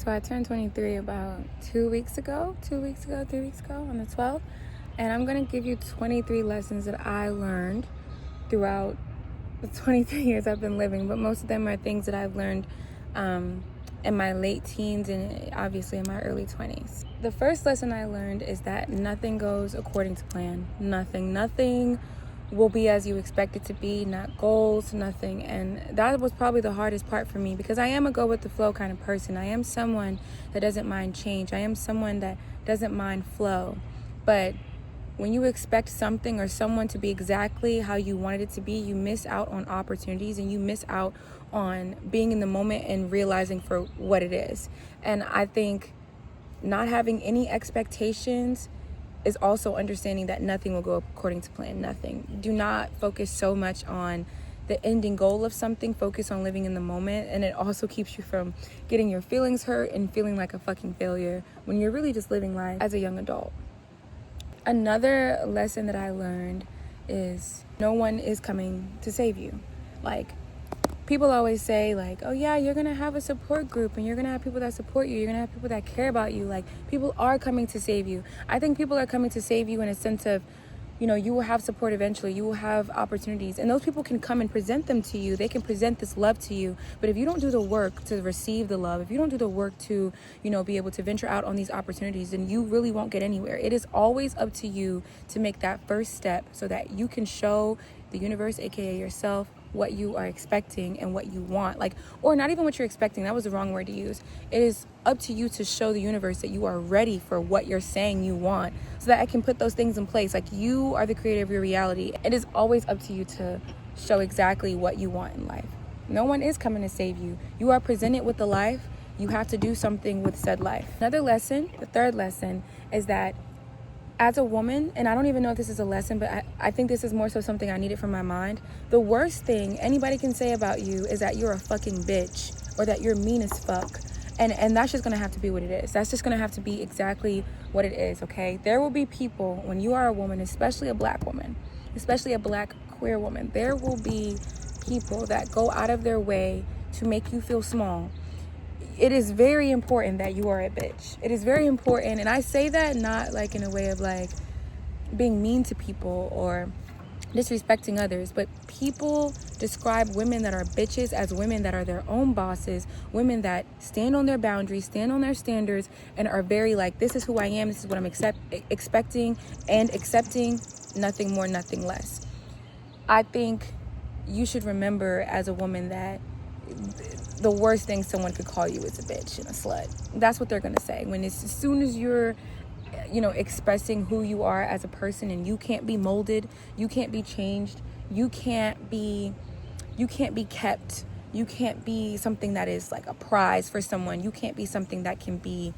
So I turned 23 about 3 weeks ago on the 12th. And I'm going to give you 23 lessons that I learned throughout the 23 years I've been living. But most of them are things that I've learned in my late teens and obviously in my early 20s. The first lesson I learned is that nothing goes according to plan. Nothing will be as you expect it to be, not goals, nothing. And that was probably the hardest part for me because I am a go with the flow kind of person. I am someone that doesn't mind change. I am someone that doesn't mind flow. But when you expect something or someone to be exactly how you wanted it to be, you miss out on opportunities and you miss out on being in the moment and realizing for what it is. And I think not having any expectations is also understanding that nothing will go according to plan. Nothing. Do not focus so much on the ending goal of something. Focus on living in the moment, and it also keeps you from getting your feelings hurt and feeling like a fucking failure when you're really just living life as a young adult. Another lesson that I learned is no one is coming to save you. Like, people always say, like, oh yeah, you're gonna have a support group and you're gonna have people that support you, you're gonna have people that care about you. Like, people are coming to save you. I think people are coming to save you in a sense of, you will have support eventually, you will have opportunities, and those people can come and present them to you. They can present this love to you. But if you don't do the work to receive the love, if you don't do the work to, be able to venture out on these opportunities, then you really won't get anywhere. It is always up to you to make that first step so that you can show the universe, aka yourself, what you are expecting and what you want. Or not even what you're expecting, that was the wrong word to use. It is up to you to show the universe that you are ready for what you're saying you want, so that I can put those things in place. Like, you are the creator of your reality. It is always up to you to show exactly what you want in life. No one is coming to save you. You are presented with the life. You have to do something with said life. Another lesson, the third lesson, is that as a woman, and I don't even know if this is a lesson, but I think this is more so something I needed from my mind. The worst thing anybody can say about you is that you're a fucking bitch or that you're mean as fuck. And that's just gonna have to be what it is. That's just gonna have to be exactly what it is, okay? There will be people, when you are a woman, especially a black woman, especially a black queer woman, there will be people that go out of their way to make you feel small. It is very important that you are a bitch. It is very important. And I say that not like in a way of like being mean to people or disrespecting others, but people describe women that are bitches as women that are their own bosses, women that stand on their boundaries, stand on their standards, and are very like, this is who I am, this is what I'm expecting and accepting, nothing more, nothing less. I think you should remember as a woman that the worst thing someone could call you is a bitch and a slut. That's what they're gonna say. As soon as you're expressing who you are as a person, and you can't be molded, you can't be changed, you can't be kept, you can't be something that is like a prize for someone, you can't be something that can be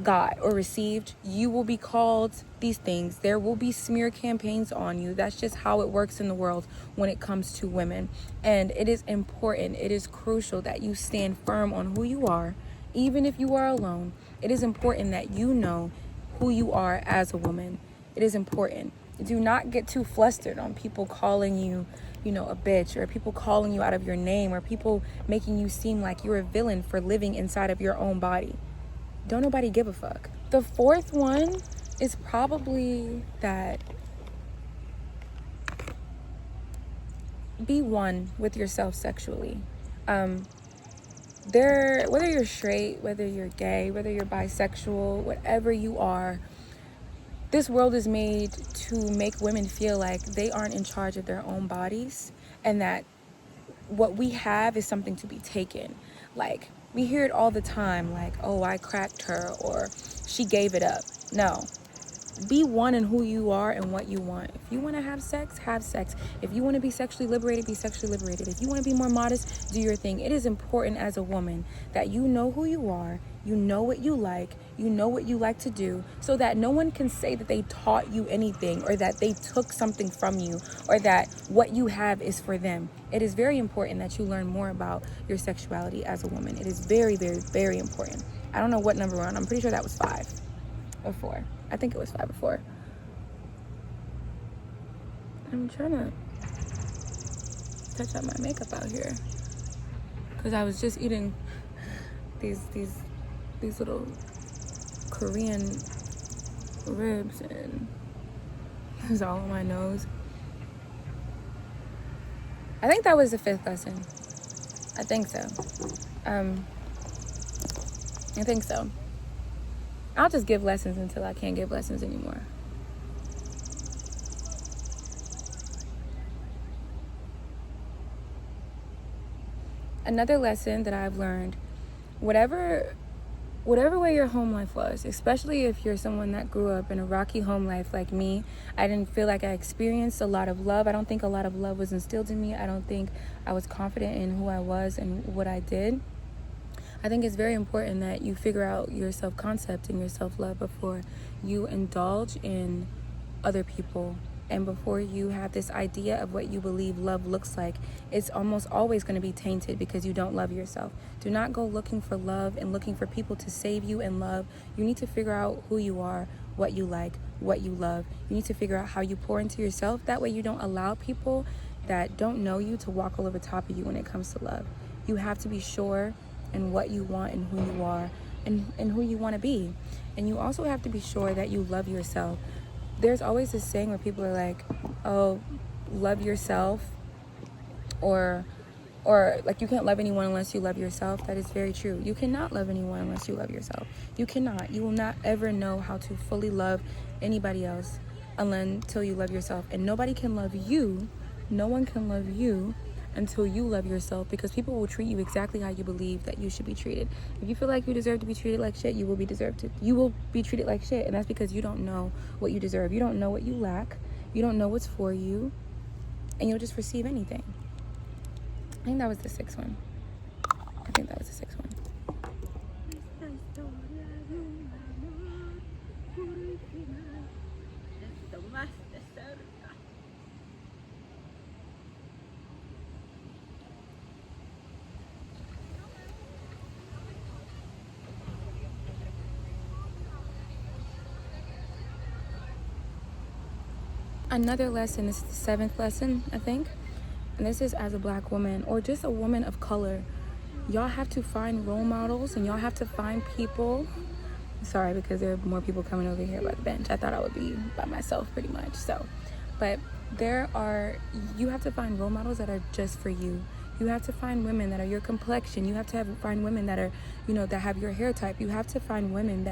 got or received, you will be called these things. There will be smear campaigns on you. That's just how it works in the world when it comes to women. And it is important, it is crucial that you stand firm on who you are, even if you are alone. It is important that you know who you are as a woman. It is important. Do not get too flustered on people calling you, a bitch, or people calling you out of your name, or people making you seem like you're a villain for living inside of your own body. Don't nobody give a fuck. The fourth one is probably that be one with yourself sexually. Whether you're straight, whether you're gay, whether you're bisexual, whatever you are, this world is made to make women feel like they aren't in charge of their own bodies, and that what we have is something to be taken. Like, we hear it all the time, like, oh, I cracked her, or she gave it up. No. Be one in who you are and what you want. If you want to have sex, have sex. If you want to be sexually liberated, be sexually liberated. If you want to be more modest, do your thing. It is important as a woman that you know who you are, you know what you like to do, so that no one can say that they taught you anything, or that they took something from you, or that what you have is for them. It is very important that you learn more about your sexuality as a woman. It is very, very, very important. I don't know what number we're on. I'm pretty sure that was 5 or 4. I think it was 5 or 4. I'm trying to touch up my makeup out here because I was just eating these these little Korean ribs, and it was all on my nose. I think that was the 5th lesson. I think so. I think so. I'll just give lessons until I can't give lessons anymore. Another lesson that I've learned, whatever way your home life was, especially if you're someone that grew up in a rocky home life like me, I didn't feel like I experienced a lot of love. I don't think a lot of love was instilled in me. I don't think I was confident in who I was and what I did. I think it's very important that you figure out your self-concept and your self-love before you indulge in other people, and before you have this idea of what you believe love looks like. It's almost always going to be tainted because you don't love yourself. Do not go looking for love and looking for people to save you and love. You need to figure out who you are, what you like, what you love. You need to figure out how you pour into yourself. That way you don't allow people that don't know you to walk all over top of you when it comes to love. You have to be sure in what you want and who you are and who you want to be. And you also have to be sure that you love yourself. There's always this saying where people are like, oh, love yourself, or like you can't love anyone unless you love yourself. That is very true. You cannot love anyone unless you love yourself. You cannot. You will not ever know how to fully love anybody else until you love yourself. And nobody can love you. No one can love you until you love yourself, because people will treat you exactly how you believe that you should be treated. If you feel like you deserve to be treated like shit, you will be treated like shit, and that's because you don't know what you deserve. You don't know what you lack. You don't know what's for you, and you'll just receive anything. I think that was the 6th one. Another lesson, this is the 7th lesson, I think. And this is as a Black woman, or just a woman of color. Y'all have to find role models, and y'all have to find people. Sorry, because there are more people coming over here by the bench. I thought I would be by myself pretty much. But you have to find role models that are just for you. You have to find women that are your complexion. You have to find women that are, that have your hair type. You have to find women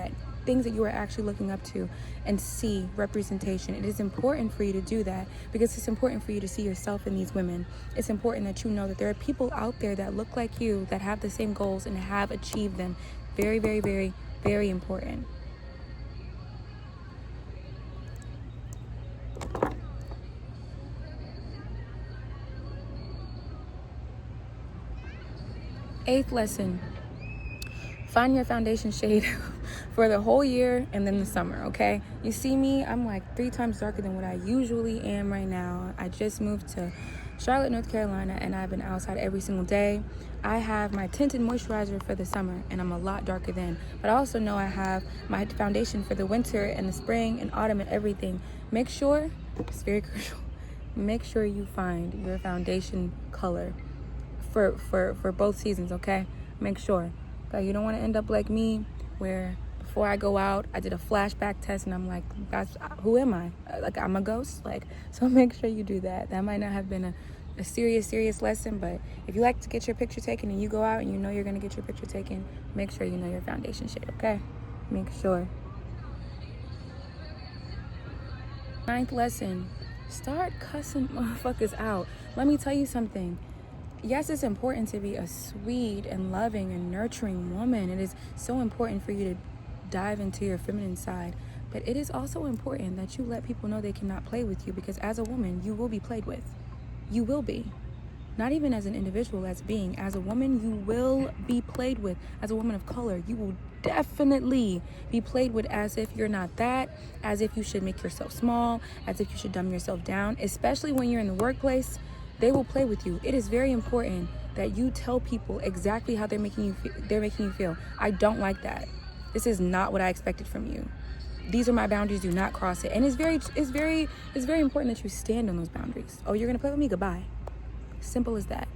things that you are actually looking up to and see representation. It is important for you to do that because it's important for you to see yourself in these women. It's important that you know that there are people out there that look like you, that have the same goals and have achieved them. Very, very, very, very important. Eighth lesson. Find your foundation shade for the whole year and then the summer, okay? You see me, I'm like 3 times darker than what I usually am right now. I just moved to Charlotte, North Carolina, and I've been outside every single day. I have my tinted moisturizer for the summer, and I'm a lot darker then. But I also know I have my foundation for the winter and the spring and autumn and everything. Make sure, it's very crucial, make sure you find your foundation color for both seasons, okay? Make sure. You don't want to end up like me, where before I go out, I did a flashback test, and I'm like, who am I? Like, I'm a ghost? So make sure you do that. That might not have been a serious lesson, but if you like to get your picture taken and you go out and you know you're going to get your picture taken, make sure you know your foundation shade, okay? Make sure. 9th lesson, start cussing motherfuckers out. Let me tell you something. Yes, it's important to be a sweet and loving and nurturing woman. It is so important for you to dive into your feminine side. But it is also important that you let people know they cannot play with you, because as a woman, you will be played with. You will be. Not even as an individual, as a being. As a woman, you will be played with. As a woman of color, you will definitely be played with as if you're not that, as if you should make yourself small, as if you should dumb yourself down, especially when you're in the workplace. They will play with you. It is very important that you tell people exactly how they're making you feel. I don't like that. This is not what I expected from you. These are my boundaries. Do not cross it. And it's very important that you stand on those boundaries. Oh, you're gonna play with me? Goodbye. Simple as that.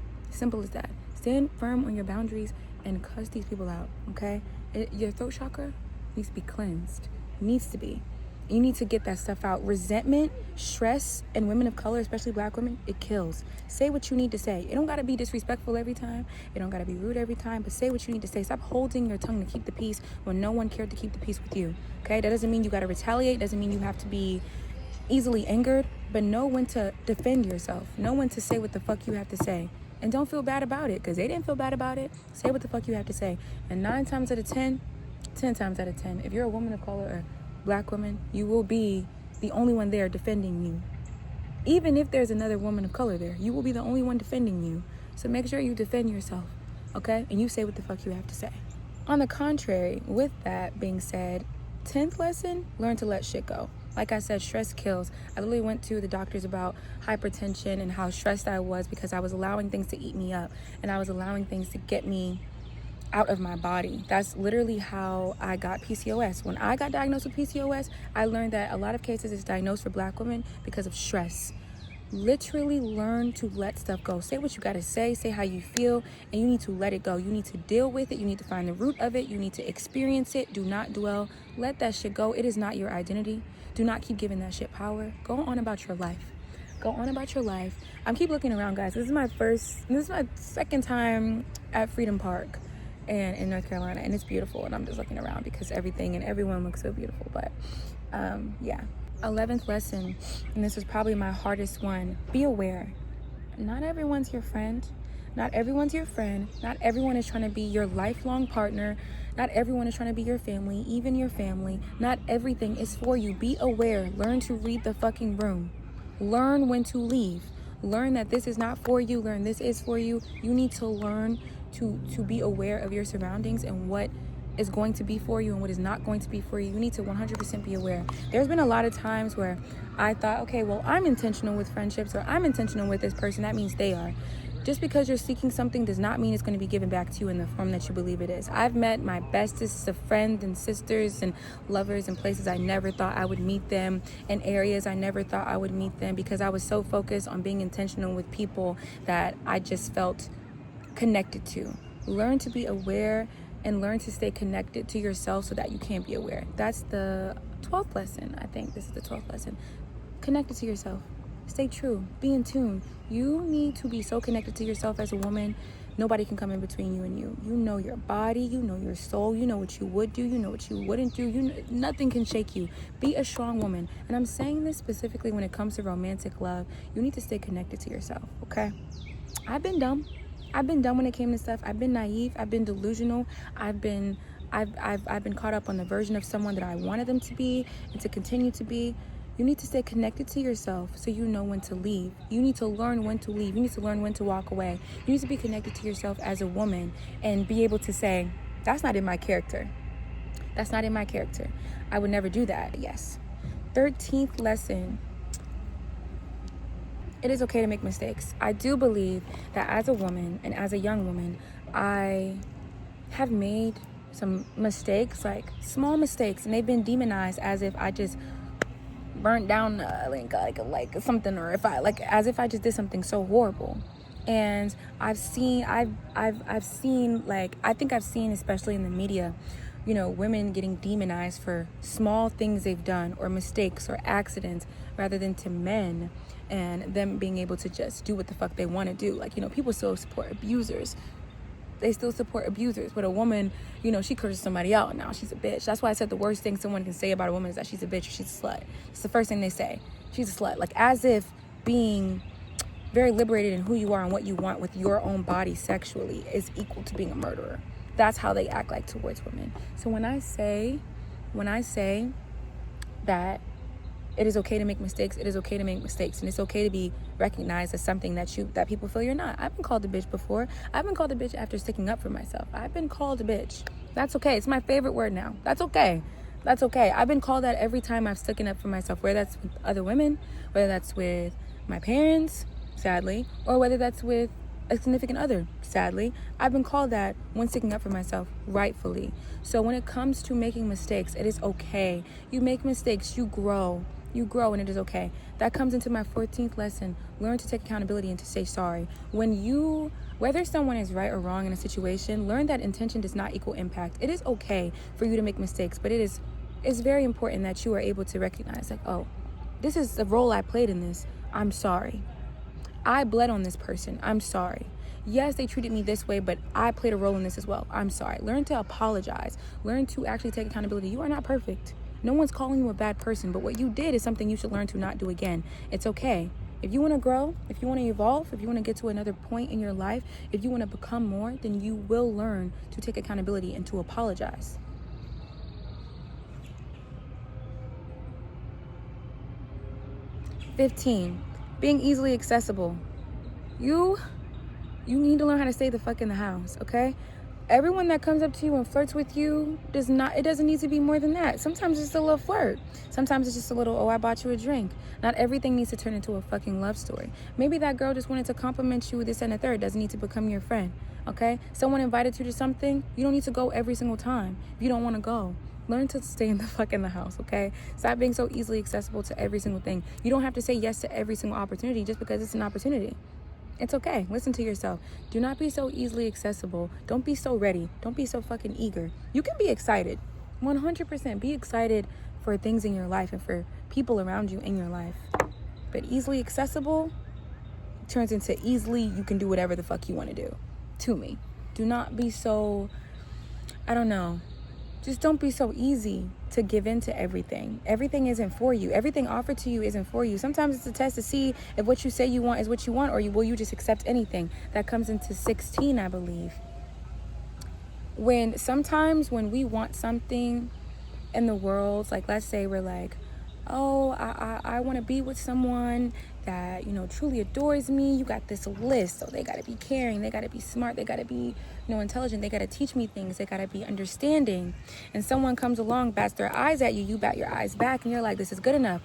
Stand firm on your boundaries and cuss these people out. Okay? Your throat chakra needs to be cleansed. Needs to be. You need to get that stuff out. Resentment, stress, and women of color, especially black women, it kills. Say what you need to say. It don't got to be disrespectful every time. It don't got to be rude every time, but say what you need to say. Stop holding your tongue to keep the peace when no one cared to keep the peace with you, okay? That doesn't mean you got to retaliate. Doesn't mean you have to be easily angered, but know when to defend yourself. Know when to say what the fuck you have to say. And don't feel bad about it, because they didn't feel bad about it. Say what the fuck you have to say. And 9 times out of 10, 10 times out of 10, if you're a woman of color or black woman, you will be the only one there defending you. Even if there's another woman of color there, you will be the only one defending you. So make sure you defend yourself, okay? And you say what the fuck you have to say. On the contrary, with that being said, 10th lesson, learn to let shit go. Like I said, stress kills. I literally went to the doctors about hypertension and how stressed I was because I was allowing things to eat me up and I was allowing things to get me out of my body. That's literally how I got PCOS. When I got diagnosed with PCOS, I learned that a lot of cases it's diagnosed for black women because of stress. Literally learn to let stuff go. Say what you gotta say how you feel, and you need to let it go. You need to deal with it. You need to find the root of it. You need to experience it. Do not dwell. Let that shit go. It is not your identity. Do not keep giving that shit power. Go on about your life. Go on about your life. I keep looking around, guys. This is my second time at Freedom Park and in North Carolina, and it's beautiful, and I'm just looking around because everything and everyone looks so beautiful. But yeah. 11th lesson, and this was probably my hardest one: be aware. Not everyone's your friend. Not everyone's your friend. Not everyone is trying to be your lifelong partner. Not everyone is trying to be your family, even your family. Not everything is for you. Be aware. Learn to read the fucking room. Learn when to leave. Learn that this is not for you. Learn this is for you. You need to learn to be aware of your surroundings and what is going to be for you and what is not going to be for you. You need to 100% be aware. There's been a lot of times where I thought, okay, well, I'm intentional with friendships, or I'm intentional with this person. That means they are. Just because you're seeking something does not mean it's going to be given back to you in the form that you believe it is. I've met my bestest of friends and sisters and lovers in places I never thought I would meet them, in areas I never thought I would meet them, because I was so focused on being intentional with people that I just felt connected to. Learn to be aware and learn to stay connected to yourself so that you can be aware. That's the 12th lesson. I think this is the 12th lesson. Connected to yourself. Stay true. Be in tune. You need to be so connected to yourself as a woman. Nobody can come in between you and you. You know your body. You know your soul. You know what you would do. You know what you wouldn't do. Nothing can shake you. Be a strong woman. And I'm saying this specifically when it comes to romantic love. You need to stay connected to yourself, okay? I've been dumb. I've been dumb when it came to stuff. I've been naive. I've been delusional. I've been caught up on the version of someone that I wanted them to be and to continue to be. You need to stay connected to yourself so you know when to leave. You need to learn when to leave. You need to learn when to walk away. You need to be connected to yourself as a woman and be able to say, that's not in my character. That's not in my character. I would never do that. Yes. 13th lesson. It is okay to make mistakes. I do believe that as a woman and as a young woman, I have made some mistakes, like small mistakes, and they've been demonized as if I just burnt down like something, or as if I just did something so horrible. And I've seen, like, I think I've seen, especially in the media, you know, women getting demonized for small things they've done or mistakes or accidents, rather than to men and them being able to just do what the fuck they want to do. Like, you know, people still support abusers. They still support abusers. But a woman, you know, she curses somebody out and now she's a bitch. That's why I said the worst thing someone can say about a woman is that she's a bitch or she's a slut. It's the first thing they say. She's a slut. Like, as if being very liberated in who you are and what you want with your own body sexually is equal to being a murderer. That's how they act like towards women. So when I say that it is okay to make mistakes, it is okay to make mistakes, and it's okay to be recognized as something that people feel you're not. I've been called a bitch before. I've been called a bitch after sticking up for myself. I've been called a bitch. That's okay. It's my favorite word now. That's okay. That's okay. I've been called that every time I've sticking up for myself, whether that's with other women, whether that's with my parents, sadly, or whether that's with a significant other, sadly. I've been called that when sticking up for myself, rightfully. So when it comes to making mistakes, it is okay. You make mistakes, you grow. You grow, and it is okay. That comes into my 14th lesson. Learn to take accountability and to say sorry. Whether someone is right or wrong in a situation, learn that intention does not equal impact. It is okay for you to make mistakes, but it's very important that you are able to recognize, like, oh, this is the role I played in this. I'm sorry. I bled on this person. I'm sorry. Yes, they treated me this way, but I played a role in this as well. I'm sorry. Learn to apologize. Learn to actually take accountability. You are not perfect. No one's calling you a bad person, but what you did is something you should learn to not do again. It's okay. If you want to grow, if you want to evolve, if you want to get to another point in your life, if you want to become more, then you will learn to take accountability and to apologize. "15, being easily accessible. You need to learn how to stay the fuck in the house, okay? Everyone that comes up to you and flirts with you it doesn't need to be more than that. Sometimes it's just a little flirt. Sometimes it's just a little, oh, I bought you a drink. Not everything needs to turn into a fucking love story. Maybe that girl just wanted to compliment you with this and a third. Doesn't need to become your friend, okay? Someone invited you to something. You don't need to go every single time if you don't want to go. Learn to stay in the fuck in the house, okay? Stop being so easily accessible to every single thing. You don't have to say yes to every single opportunity just because it's an opportunity. It's okay. Listen to yourself. Do not be so easily accessible. Don't be so ready. Don't be so fucking eager. You can be excited. 100% be excited for things in your life and for people around you in your life. But easily accessible turns into easily you can do whatever the fuck you want to do. To me. Do not be so, I don't know. Just don't be so easy to give in to everything. Everything isn't for you. Everything offered to you isn't for you. Sometimes it's a test to see if what you say you want is what you want, or will you just accept anything. That comes into 16, I believe. Sometimes when we want something in the world, like let's say we're like, oh, I want to be with someone that, truly adores me. You got this list. So they got to be caring. They got to be smart. They got to be, intelligent. They got to teach me things. They got to be understanding. And someone comes along, bats their eyes at you. You bat your eyes back and you're like, this is good enough.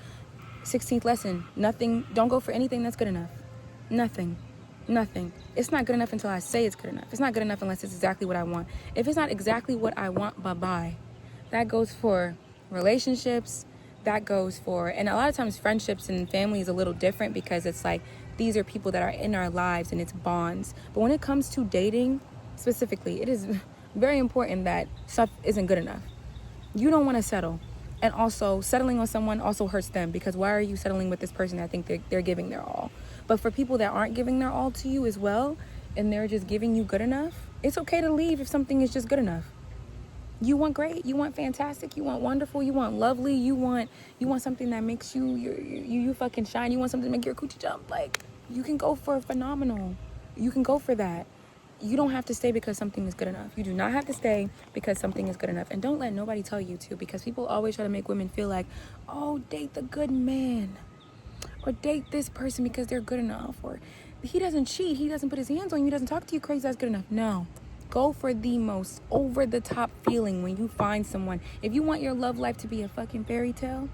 16th lesson. Nothing. Don't go for anything that's good enough. Nothing. It's not good enough until I say it's good enough. It's not good enough unless it's exactly what I want. If it's not exactly what I want, bye-bye. That goes for relationships. That goes for, and a lot of times friendships and family is a little different because it's like these are people that are in our lives and it's bonds. But when it comes to dating specifically, it is very important that stuff isn't good enough. You don't want to settle. And also, settling on someone also hurts them because why are you settling with this person that think they're giving their all? But for people that aren't giving their all to you as well, and they're just giving you good enough, it's okay to leave if something is just good enough. You want great, you want fantastic, you want wonderful, you want lovely, you want something that makes you fucking shine, you want something to make your coochie jump. Like, you can go for phenomenal. You can go for that. You don't have to stay because something is good enough. You do not have to stay because something is good enough. And don't let nobody tell you to, because people always try to make women feel like, oh, date the good man. Or date this person because they're good enough. Or he doesn't cheat, he doesn't put his hands on you, he doesn't talk to you crazy, that's good enough. No. Go for the most over-the-top feeling when you find someone. If you want your love life to be a fucking fairy tale,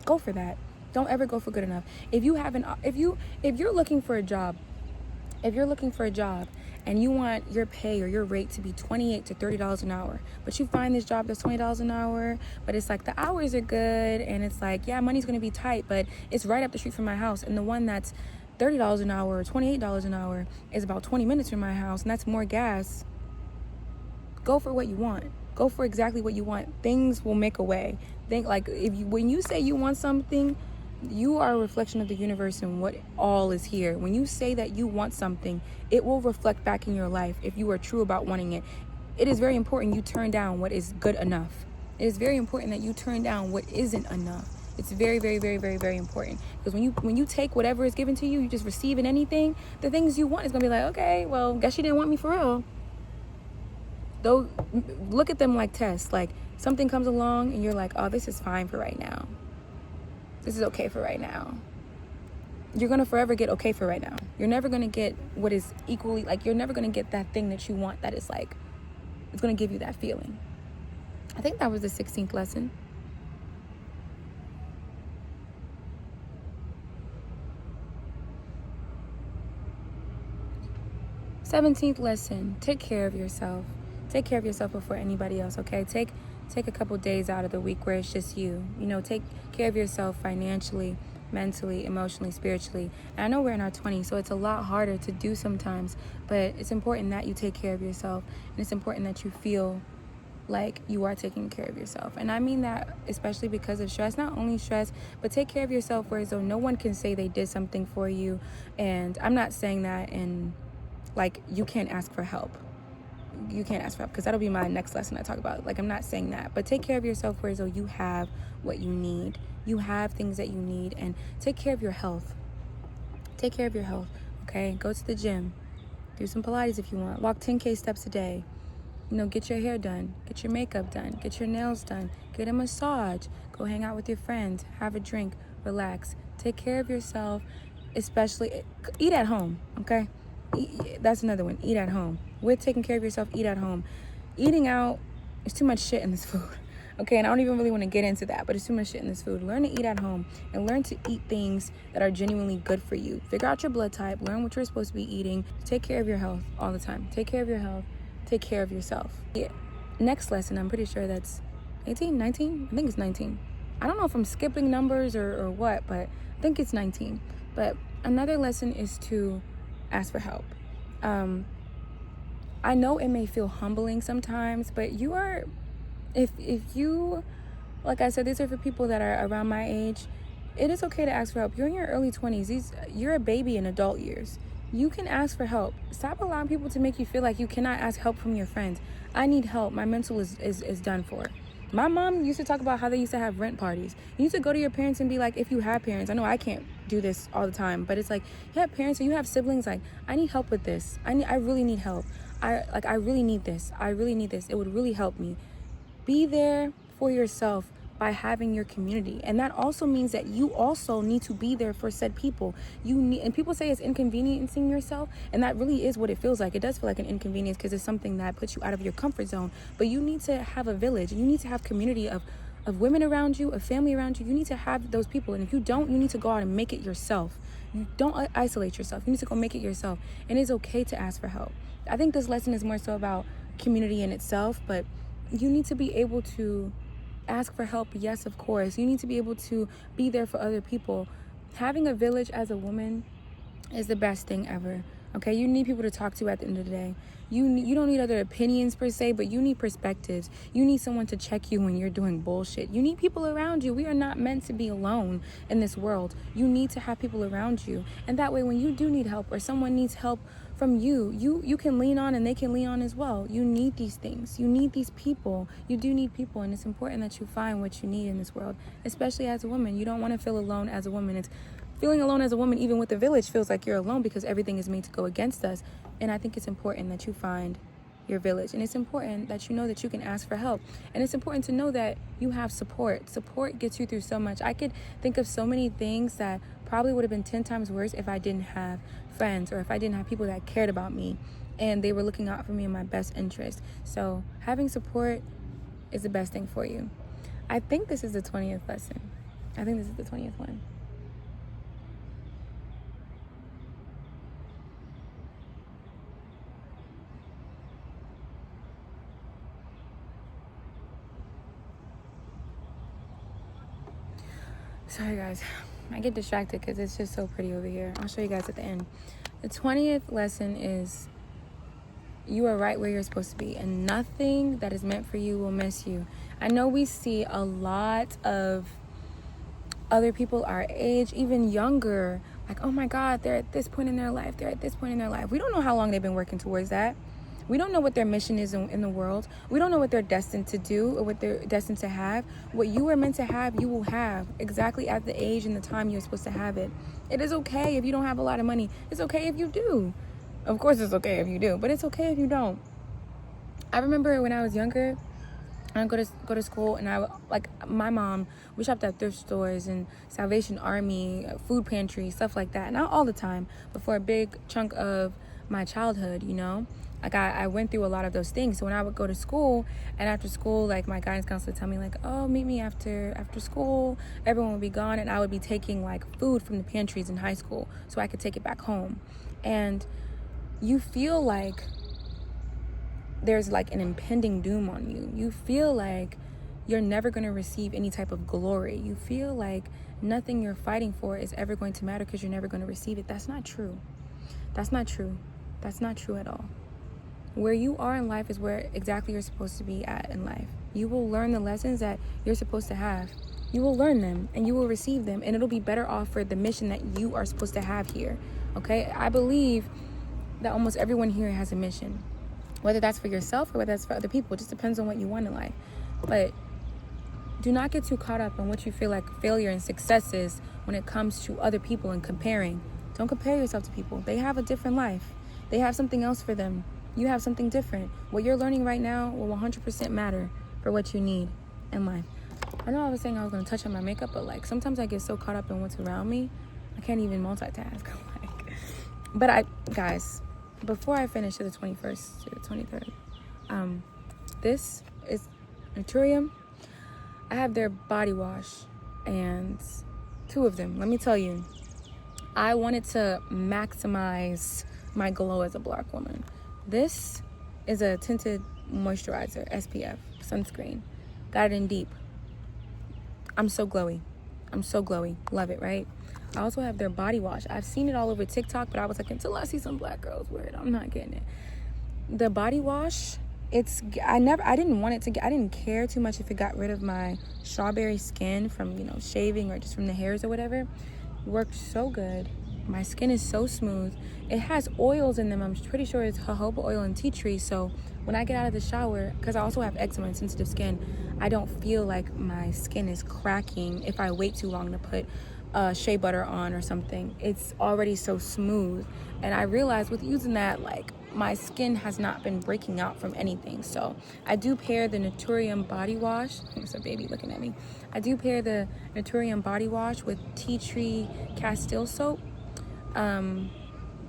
go for that. Don't ever go for good enough. If you're looking for a job, and you want your pay or your rate to be $28 to $30 an hour, but you find this job that's $20 an hour, but it's like the hours are good, and it's like, yeah, money's gonna be tight, but it's right up the street from my house, and the one that's $30 an hour or $28 an hour is about 20 minutes from my house, and that's more gas. Go for what you want. Go for exactly what you want. Things will make a way. When you say you want something, you are a reflection of the universe and what all is here. When you say that you want something, it will reflect back in your life if you are true about wanting it. It is very important you turn down what is good enough. It is very important that you turn down what isn't enough. It's very, very, very, very, very important. Because when you take whatever is given to you, you just receive in anything, the things you want is going to be like, okay, well, guess you didn't want me for real. Though, look at them like tests. Like, something comes along and you're like, oh, this is fine for right now. This is okay for right now. You're going to forever get okay for right now. You're never going to get what is equally, like, you're never going to get that thing that you want that is like, it's going to give you that feeling. I think that was the 16th lesson. th lesson, take care of yourself. Take care of yourself before anybody else, okay? Take take a couple days out of the week where it's just you. You know, take care of yourself financially, mentally, emotionally, spiritually. And I know we're in our 20s, so it's a lot harder to do sometimes, but it's important that you take care of yourself, and it's important that you feel like you are taking care of yourself. And I mean that especially because of stress, not only stress, but take care of yourself where so no one can say they did something for you. And I'm not saying that in like you can't ask for help. You can't ask for help, because that'll be my next lesson I talk about. Like, I'm not saying that, but take care of yourself where so you have what you need. You have things that you need, and take care of your health. Take care of your health, okay? Go to the gym. Do some Pilates if you want. Walk 10K steps a day. You know, get your hair done, get your makeup done, get your nails done, get a massage, go hang out with your friends, have a drink, relax, take care of yourself, especially eat at home, okay? That's another one, eat at home. With taking care of yourself, eat at home. Eating out, there's too much shit in this food, okay? And I don't even really want to get into that, but there's too much shit in this food. Learn to eat at home and learn to eat things that are genuinely good for you. Figure out your blood type, learn what you're supposed to be eating. Take care of your health all the time. Take care of your health. Take care of yourself. Yeah. Next lesson, I'm pretty sure that's 18, 19? I think it's 19. I don't know if I'm skipping numbers or what, but I think it's 19. But another lesson is to ask for help. I know it may feel humbling sometimes, but you are, if you, like I said, these are for people that are around my age. It is okay to ask for help. You're in your early 20s. You're a baby in adult years. You can ask for help. Stop allowing people to make you feel like you cannot ask help from your friends. I need help. My mental is done for. My mom used to talk about how they used to have rent parties. You need to go to your parents and be like, if you have parents, I know I can't do this all the time, but it's like, you have parents or you have siblings, like, I need help with this. I really need help. I really need this. I really need this. It would really help me. Be there for yourself by having your community, and that also means that you also need to be there for said people. You need, and people say it's inconveniencing yourself, and that really is what it feels like. It does feel like an inconvenience because it's something that puts you out of your comfort zone, but you need to have a village. You need to have community of women around you, of family around you. You need to have those people, and if you don't, you need to go out and make it yourself. You don't isolate yourself. You need to go make it yourself, and it's okay to ask for help. I think this lesson is more so about community in itself, but you need to be able to ask for help. Yes, of course. You need to be able to be there for other people. Having a village as a woman is the best thing ever. Okay, you need people to talk to at the end of the day. You don't need other opinions per se, but you need perspectives. You need someone to check you when you're doing bullshit. You need people around you. We are not meant to be alone in this world. You need to have people around you. And that way, when you do need help or someone needs help from you, you can lean on and they can lean on as well. You need these things. You need these people. You do need people, and it's important that you find what you need in this world, especially as a woman. You don't want to feel alone as a woman. It's feeling alone as a woman, even with the village, feels like you're alone because everything is made to go against us. And I think it's important that you find your village, and it's important that you know that you can ask for help, and it's important to know that you have support. Support gets you through so much. I could think of so many things that probably would have been 10 times worse if I didn't have friends, or if I didn't have people that cared about me and they were looking out for me in my best interest. So having support is the best thing for you. I think this is the 20th lesson. I think this is the 20th one. Sorry guys, I get distracted because it's just so pretty over here. I'll show you guys at the end. The 20th lesson is you are right where you're supposed to be, and nothing that is meant for you will miss you. I know we see a lot of other people our age, even younger, like, oh my God, they're at this point in their life. They're at this point in their life. We don't know how long they've been working towards that. We don't know what their mission is in the world. We don't know what they're destined to do or what they're destined to have. What you are meant to have, you will have exactly at the age and the time you're supposed to have it. It is okay if you don't have a lot of money. It's okay if you do. Of course it's okay if you do, but it's okay if you don't. I remember when I was younger, I go to school, and my mom, we shopped at thrift stores and Salvation Army, food pantry, stuff like that. Not all the time, but for a big chunk of my childhood, you know. Like I went through a lot of those things. So when I would go to school, and after school, like my guidance counselor would tell me like, oh, meet me after school. Everyone would be gone, and I would be taking like food from the pantries in high school so I could take it back home. And you feel like there's like an impending doom on you. You feel like you're never going to receive any type of glory. You feel like nothing you're fighting for is ever going to matter because you're never going to receive it. That's not true. That's not true. That's not true at all. Where you are in life is where exactly you're supposed to be at in life. You will learn the lessons that you're supposed to have. You will learn them and you will receive them, and it'll be better off for the mission that you are supposed to have here. Okay? I believe that almost everyone here has a mission. Whether that's for yourself or whether that's for other people. It just depends on what you want in life. But do not get too caught up in what you feel like failure and success is when it comes to other people and comparing. Don't compare yourself to people. They have a different life. They have something else for them. You have something different. What you're learning right now will 100% matter for what you need in life. I know I was saying I was going to touch on my makeup, but like sometimes I get so caught up in what's around me, I can't even multitask. Guys, before I finish to the 21st to the 23rd, this is Naturium. I have their body wash and 2 of them. Let me tell you, I wanted to maximize my glow as a black woman. This is a tinted moisturizer, SPF, sunscreen. Got it in deep. I'm so glowy. Love it, right? I also have their body wash. I've seen it all over TikTok, but I was like, until I see some black girls wear it, I'm not getting it. The body wash, I didn't care too much if it got rid of my strawberry skin from, shaving or just from the hairs or whatever. It worked so good. My skin is so smooth. It has oils in them. I'm pretty sure it's jojoba oil and tea tree. So when I get out of the shower, because I also have eczema and sensitive skin, I don't feel like my skin is cracking if I wait too long to put shea butter on or something. It's already so smooth. And I realized with using that, like, my skin has not been breaking out from anything. So I do pair the Naturium body wash. There's a baby looking at me. I do pair the Naturium body wash with tea tree Castile soap.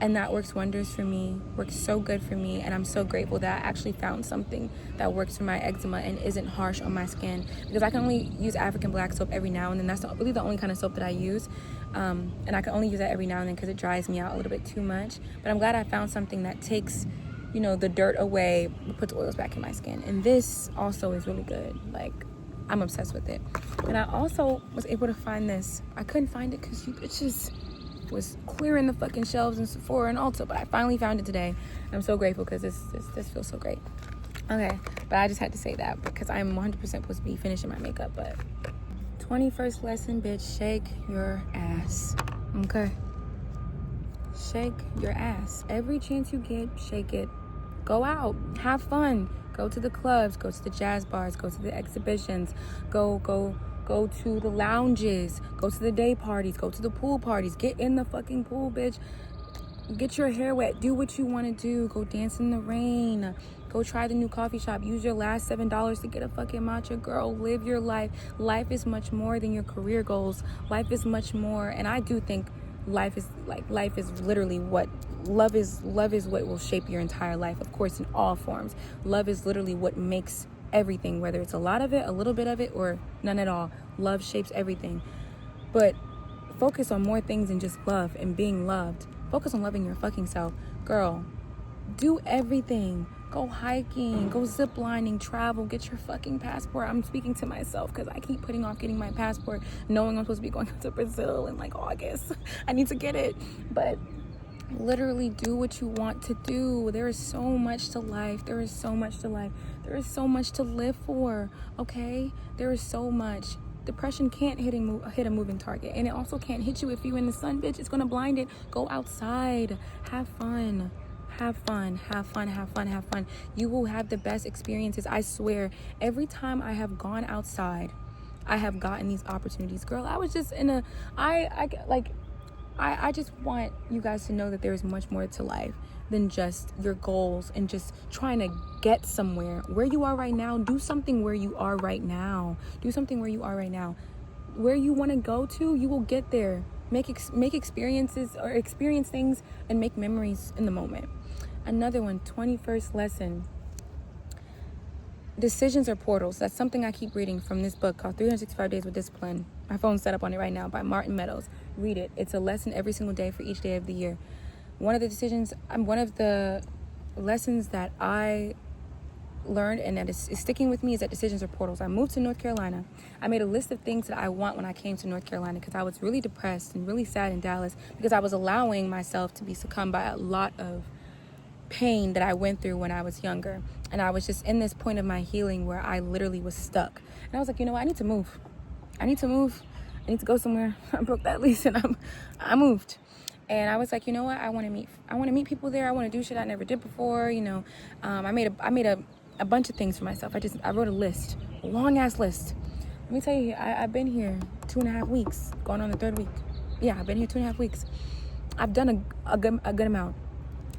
And that works wonders for me, works so good for me, and I'm so grateful that I actually found something that works for my eczema and isn't harsh on my skin, because I can only use African black soap every now and then. That's really the only kind of soap that I use, and I can only use that every now and then because it dries me out a little bit too much. But I'm glad I found something that takes, the dirt away, but puts oils back in my skin, and this also is really good. Like, I'm obsessed with it. And I also was able to find this. I couldn't find it because you bitches was clearing the fucking shelves in Sephora and Ulta, but I finally found it today. I'm so grateful because this feels so great. Okay, but I just had to say that because I'm 100% supposed to be finishing my makeup. But 21st lesson, bitch, shake your ass. Okay, shake your ass. Every chance you get, shake it. Go out, have fun, go to the clubs, go to the jazz bars, go to the exhibitions, go to the lounges, go to the day parties, go to the pool parties, get in the fucking pool, bitch. Get your hair wet, do what you want to do, go dance in the rain, go try the new coffee shop, use your last $7 to get a fucking matcha. Girl, live your life. Life is much more than your career goals. Life is much more, and I do think life is literally what love is what will shape your entire life, of course, in all forms. Love is literally what makes everything, whether it's a lot of it, a little bit of it, or none at all. Love shapes everything. But focus on more things than just love and being loved. Focus on loving your fucking self. Girl, do everything. Go hiking, go ziplining, travel, get your fucking passport. I'm speaking to myself because I keep putting off getting my passport, knowing I'm supposed to be going to Brazil in like August. I need to get it. But literally do what you want to do. There is so much to life. There is so much to life. There is so much to live for, okay? There is so much. Depression can't hit a moving target, and it also can't hit you if you're in the sun, bitch. It's gonna blind it. Go outside. Have fun. Have fun. Have fun. Have fun. Have fun. You will have the best experiences. I swear, every time I have gone outside, I have gotten these opportunities. Girl, I was just in a... I just want you guys to know that there is much more to life than just your goals and just trying to get somewhere. Where you are right now, do something where you are right now. Do something where you are right now. Where you want to go to, you will get there. Make experiences or experience things and make memories in the moment. Another one, 21st lesson. Decisions are portals. That's something I keep reading from this book called 365 Days with Discipline. My phone's set up on it right now by Martin Meadows. Read it. It's a lesson every single day for each day of the year. One of the lessons that I learned, and that is sticking with me, is that decisions are portals. I moved to North Carolina. I made a list of things that I want when I came to North Carolina, because I was really depressed and really sad in Dallas, because I was allowing myself to be succumbed by a lot of pain that I went through when I was younger. And I was just in this point of my healing where I literally was stuck. And I was like, you know what? I need to move. I need to go somewhere. I broke that lease and I moved. And I was like, you know what? I want to meet people there. I want to do shit I never did before. I made a bunch of things for myself. I wrote a list, a long ass list. Let me tell you, I've been here 2.5 weeks, going on the 3rd week. Yeah, I've been here 2.5 weeks. I've done a good amount.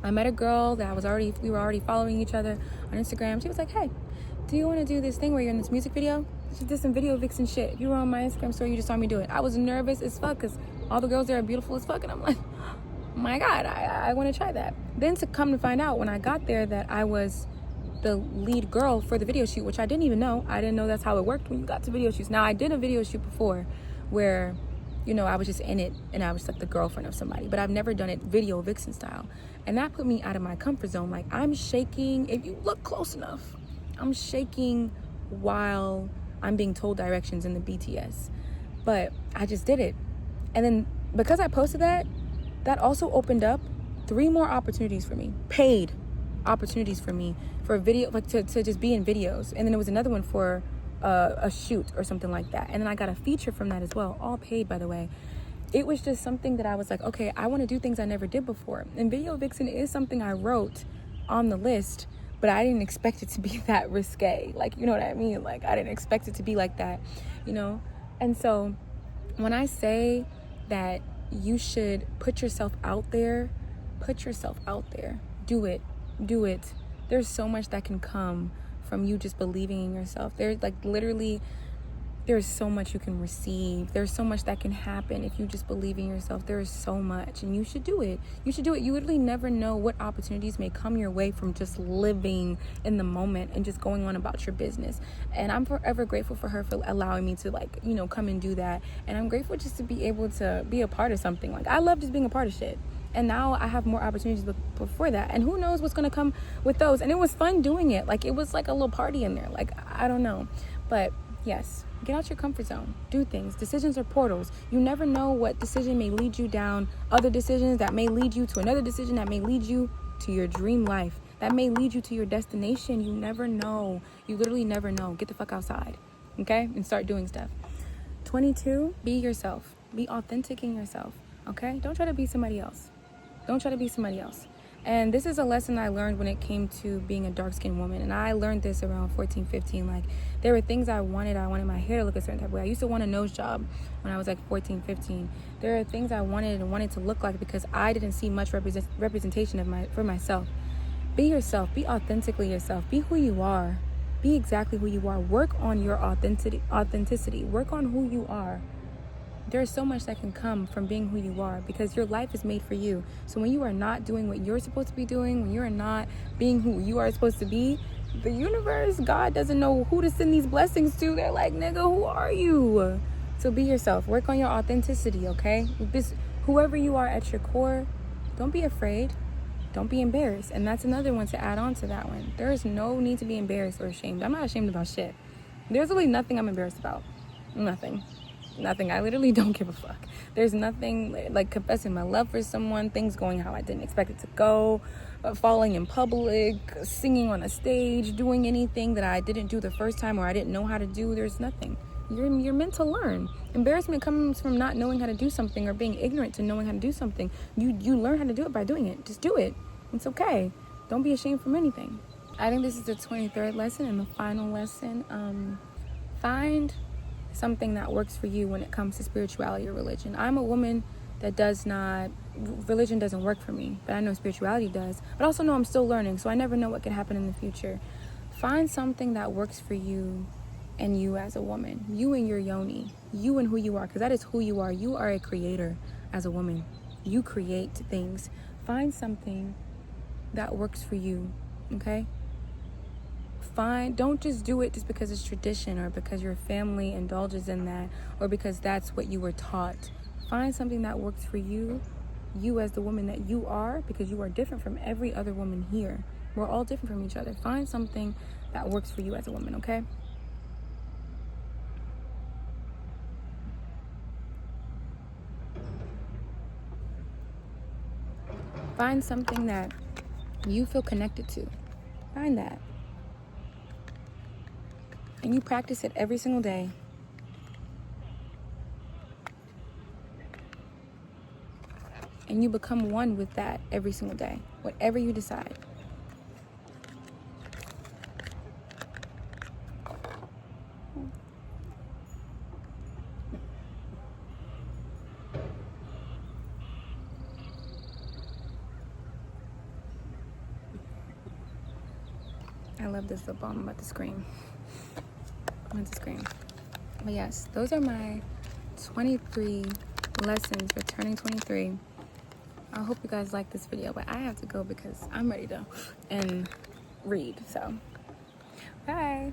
I met a girl that we were already following each other on Instagram. She was like, hey, do you want to do this thing where you're in this music video? She did some video vixen shit. If you were on my Instagram story, you just saw me do it. I was nervous as fuck because all the girls there are beautiful as fuck. And I'm like, oh my God, I want to try that. Then to come to find out when I got there that I was the lead girl for the video shoot, which I didn't even know. I didn't know that's how it worked when you got to video shoots. Now, I did a video shoot before where, I was just in it and I was like the girlfriend of somebody, but I've never done it video vixen style. And that put me out of my comfort zone. Like, I'm shaking. If you look close enough, I'm shaking while I'm being told directions in the BTS. But I just did it. And then because I posted that also opened up 3 more opportunities for me, paid opportunities for me for video, like to just be in videos. And then there was another one for a shoot or something like that. And then I got a feature from that as well, all paid, by the way. It was just something that I was like, okay, I want to do things I never did before. And video vixen is something I wrote on the list, but I didn't expect it to be that risque. Like, you know what I mean? Like, I didn't expect it to be like that, And so when I say that you should put yourself out there, do it. There's so much that can come from you just believing in yourself. There's like literally, there's so much you can receive. There's so much that can happen if you just believe in yourself. There is so much, and you should do it. You literally never know what opportunities may come your way from just living in the moment and just going on about your business. And I'm forever grateful for her for allowing me to come and do that. And I'm grateful just to be able to be a part of something. Like, I love just being a part of shit. And now I have more opportunities before that. And who knows what's going to come with those. And it was fun doing it. Like, it was like a little party in there. Like, I don't know. But yes, get out your comfort zone. Do things. Decisions are portals. You never know what decision may lead you down other decisions that may lead you to another decision that may lead you to your dream life. That may lead you to your destination. You never know. You literally never know. Get the fuck outside. Okay? And start doing stuff. 22, be yourself. Be authentic in yourself. Okay? Don't try to be somebody else. And this is a lesson I learned when it came to being a dark-skinned woman. And I learned this around 14, 15. Like, there were things I wanted. I wanted my hair to look a certain type of way. I used to want a nose job when I was like 14, 15. There are things I wanted to look like because I didn't see much representation for myself. Be yourself. Be authentically yourself. Be who you are. Be exactly who you are. Work on your authenticity. Work on who you are. There's so much that can come from being who you are because your life is made for you. So when you are not doing what you're supposed to be doing, when you're not being who you are supposed to be, the universe, God doesn't know who to send these blessings to. They're like, nigga, who are you? So be yourself. Work on your authenticity, okay? Whoever you are at your core, don't be afraid. Don't be embarrassed. And that's another one to add on to that one. There is no need to be embarrassed or ashamed. I'm not ashamed about shit. There's really nothing I'm embarrassed about. Nothing. I literally don't give a fuck. There's nothing like confessing my love for someone, things going how I didn't expect it to go, falling in public, singing on a stage, doing anything that I didn't do the first time or I didn't know how to do. There's nothing. You're meant to learn. Embarrassment comes from not knowing how to do something or being ignorant to knowing how to do something. You learn how to do it by doing it. Just do it. It's okay. Don't be ashamed from anything. I think this is the 23rd lesson and the final lesson. Find something that works for you when it comes to spirituality or religion. I'm a woman that religion doesn't work for me, but I know spirituality does. But I also know I'm still learning, so I never know what could happen in the future. Find something that works for you and you as a woman, you and your yoni, you and who you are, because that is who you are. You are a creator as a woman. You create things. Find something that works for you, okay? Don't just do it just because it's tradition or because your family indulges in that or because that's what you were taught. Find something that works for you as the woman that you are, because you are different from every other woman here. We're all different from each other. Find something that works for you as a woman, okay? Find something that you feel connected to. Find that. And you practice it every single day. And you become one with that every single day, whatever you decide. I love this lip balm. I'm about to scream. I'm about to scream. But yes, those are my 23 lessons for turning 23. I hope you guys like this video, but I have to go because I'm ready to read. So, bye.